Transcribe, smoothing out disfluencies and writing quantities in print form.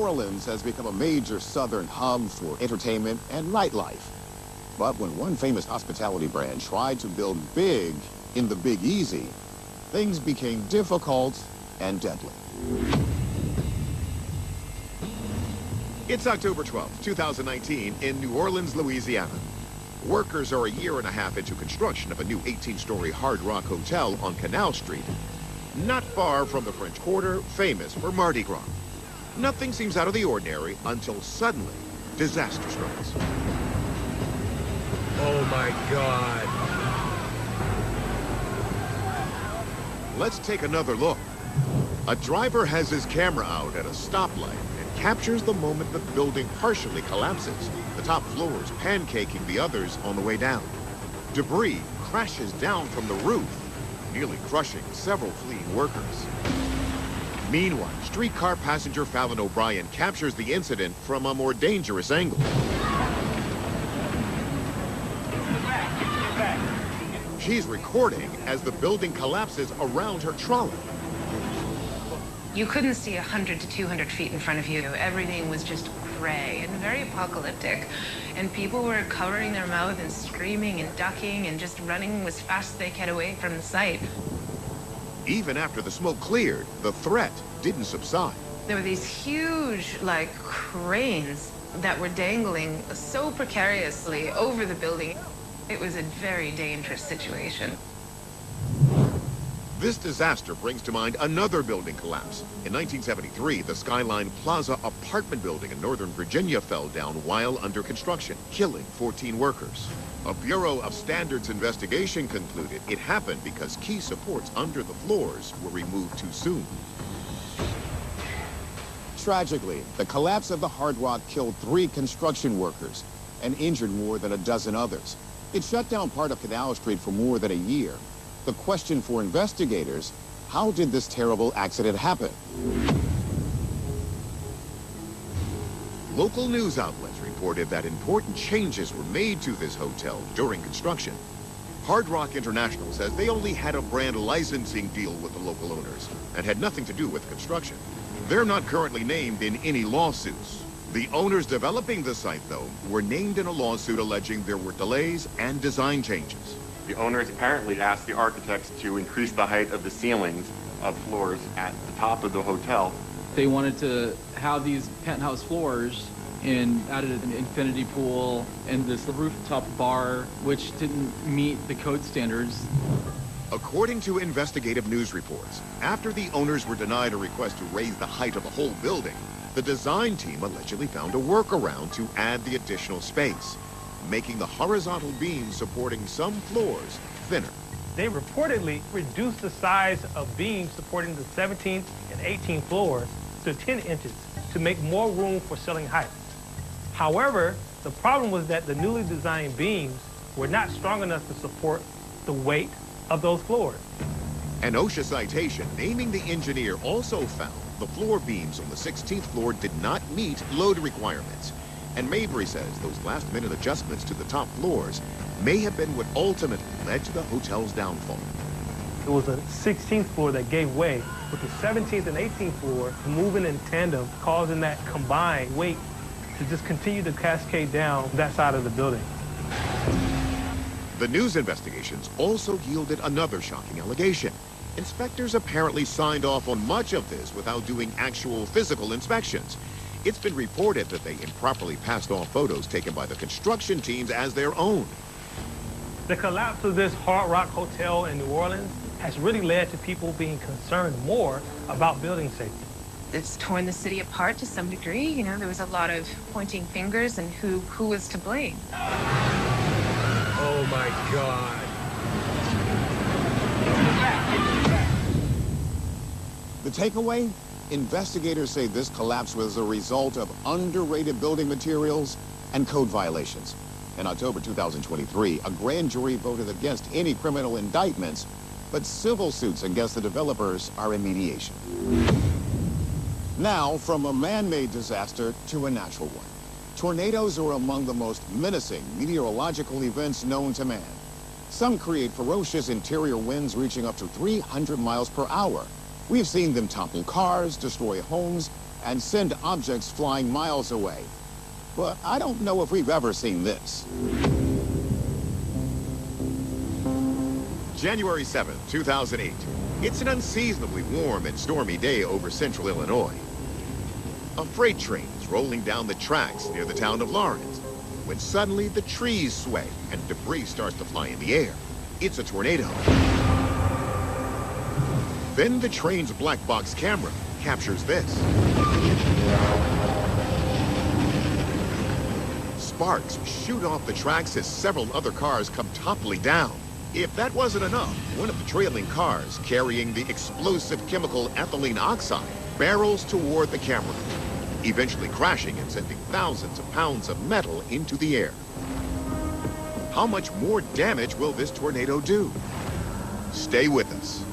Orleans has become a major southern hub for entertainment and nightlife. But when one famous hospitality brand tried to build big in the Big Easy, things became difficult and deadly. It's October 12th, 2019 in New Orleans, Louisiana. Workers are a year and a half into construction of a new 18-story Hard Rock hotel on Canal Street, not far from the French Quarter, famous for Mardi Gras. Nothing seems out of the ordinary until suddenly disaster strikes. Oh my God. Let's take another look. A driver has his camera out at a stoplight and captures the moment the building partially collapses, the top floors pancaking the others on the way down. Debris crashes down from the roof, nearly crushing several fleeing workers. Meanwhile, streetcar passenger Fallon O'Brien captures the incident from a more dangerous angle. She's recording as the building collapses around her trolley. You couldn't see 100 to 200 feet in front of you. Everything was just gray and very apocalyptic. And people were covering their mouth and screaming and ducking and just running as fast as they could away from the site. Even after the smoke cleared, the threat didn't subside. There were these huge, cranes that were dangling so precariously over the building. It was a very dangerous situation. This disaster brings to mind another building collapse. In 1973, the Skyline Plaza apartment building in Northern Virginia fell down while under construction, killing 14 workers. A Bureau of Standards investigation concluded it happened because key supports under the floors were removed too soon. Tragically, the collapse of the Hard Rock killed 3 construction workers and injured more than a dozen others. It shut down part of Canal Street for more than a year. The question for investigators, how did this terrible accident happen? Local news outlets reported that important changes were made to this hotel during construction. Hard Rock International says they only had a brand licensing deal with the local owners and had nothing to do with construction. They're not currently named in any lawsuits. The owners developing the site, though, were named in a lawsuit alleging there were delays and design changes. The owners apparently asked the architects to increase the height of the ceilings of floors at the top of the hotel. They wanted to have these penthouse floors and added an infinity pool and this rooftop bar, which didn't meet the code standards. According to investigative news reports, after the owners were denied a request to raise the height of the whole building, the design team allegedly found a workaround to add the additional space, making the horizontal beams supporting some floors thinner. They reportedly reduced the size of beams supporting the 17th and 18th floors to 10 inches to make more room for ceiling height. However, the problem was that the newly designed beams were not strong enough to support the weight of those floors. An OSHA citation naming the engineer also found the floor beams on the 16th floor did not meet load requirements. And Mabry says those last-minute adjustments to the top floors may have been what ultimately led to the hotel's downfall. It was the 16th floor that gave way, with the 17th and 18th floor moving in tandem, causing that combined weight to just continue to cascade down that side of the building. The news investigations also yielded another shocking allegation. Inspectors apparently signed off on much of this without doing actual physical inspections. It's been reported that they improperly passed off photos taken by the construction teams as their own. The collapse of this Hard Rock Hotel in New Orleans has really led to people being concerned more about building safety. It's torn the city apart to some degree. You know, there was a lot of pointing fingers and who was to blame. Oh my God. The takeaway? Investigators say this collapse was a result of underrated building materials and code violations. In October 2023, a grand jury voted against any criminal indictments, but civil suits against the developers are in mediation. Now, from a man-made disaster to a natural one. Tornadoes are among the most menacing meteorological events known to man. Some create ferocious interior winds reaching up to 300 miles per hour. We've seen them topple cars, destroy homes, and send objects flying miles away. But I don't know if we've ever seen this. January 7th, 2008. It's an unseasonably warm and stormy day over central Illinois. A freight train is rolling down the tracks near the town of Lawrence, when suddenly the trees sway and debris starts to fly in the air. It's a tornado. Then the train's black box camera captures this. Sparks shoot off the tracks as several other cars come toppling down. If that wasn't enough, one of the trailing cars carrying the explosive chemical ethylene oxide barrels toward the camera, eventually crashing and sending thousands of pounds of metal into the air. How much more damage will this tornado do? Stay with us.